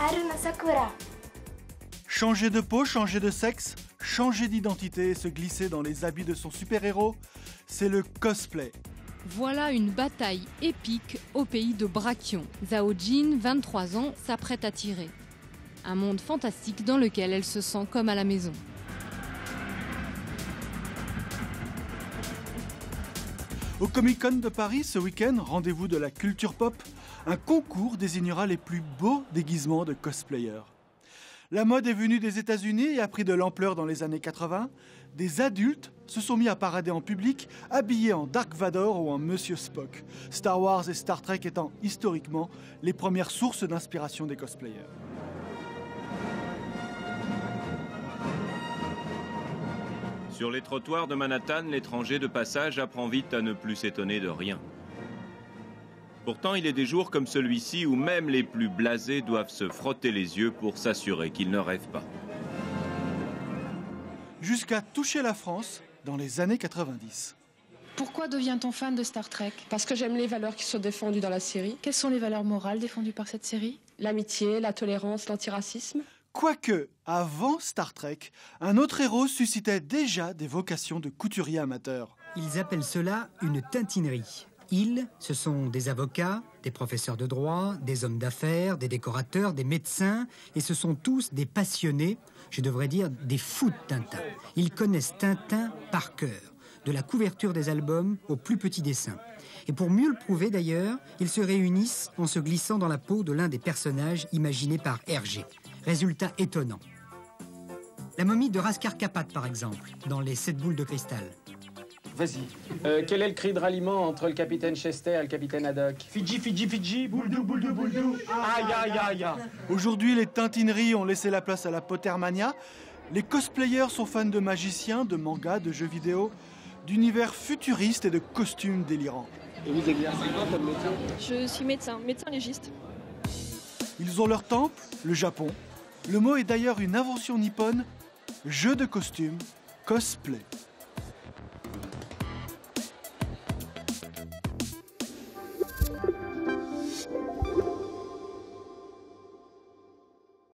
Haruna Sakura. Changer de peau, changer de sexe, changer d'identité et se glisser dans les habits de son super-héros, c'est le cosplay. Voilà une bataille épique au pays de Brachion. Zhao Jin, 23 ans, s'apprête à tirer. Un monde fantastique dans lequel elle se sent comme à la maison. Au Comic-Con de Paris, ce week-end, rendez-vous de la culture pop, un concours désignera les plus beaux déguisements de cosplayers. La mode est venue des États-Unis et a pris de l'ampleur dans les années 80. Des adultes se sont mis à parader en public, habillés en Dark Vador ou en Monsieur Spock. Star Wars et Star Trek étant historiquement les premières sources d'inspiration des cosplayers. Sur les trottoirs de Manhattan, l'étranger de passage apprend vite à ne plus s'étonner de rien. Pourtant, il est des jours comme celui-ci où même les plus blasés doivent se frotter les yeux pour s'assurer qu'ils ne rêvent pas. Jusqu'à toucher la France dans les années 90. Pourquoi devient-on fan de Star Trek? Parce que j'aime les valeurs qui sont défendues dans la série. Quelles sont les valeurs morales défendues par cette série? L'amitié, la tolérance, l'antiracisme. Quoique, avant Star Trek, un autre héros suscitait déjà des vocations de couturier amateur. Ils appellent cela une tintinerie. Ils, ce sont des avocats, des professeurs de droit, des hommes d'affaires, des décorateurs, des médecins, et ce sont tous des passionnés, je devrais dire des fous de Tintin. Ils connaissent Tintin par cœur, de la couverture des albums au plus petit dessin. Et pour mieux le prouver d'ailleurs, ils se réunissent en se glissant dans la peau de l'un des personnages imaginés par Hergé. Résultat étonnant. La momie de Raskar Kapat par exemple, dans les 7 boules de cristal. Vas-y. Quel est le cri de ralliement entre le capitaine Chester et le capitaine Haddock? Fidji, Fidji, Fidji, bouldou, bouldou, bouldou. Aïe, aïe, aïe, aïe. Aujourd'hui, les tintineries ont laissé la place à la Pottermania. Les cosplayers sont fans de magiciens, de mangas, de jeux vidéo, d'univers futuristes et de costumes délirants. Et vous exercez quoi comme métier? Je suis médecin légiste. Ils ont leur temple, le Japon. Le mot est d'ailleurs une invention nippone, jeu de costumes, cosplay.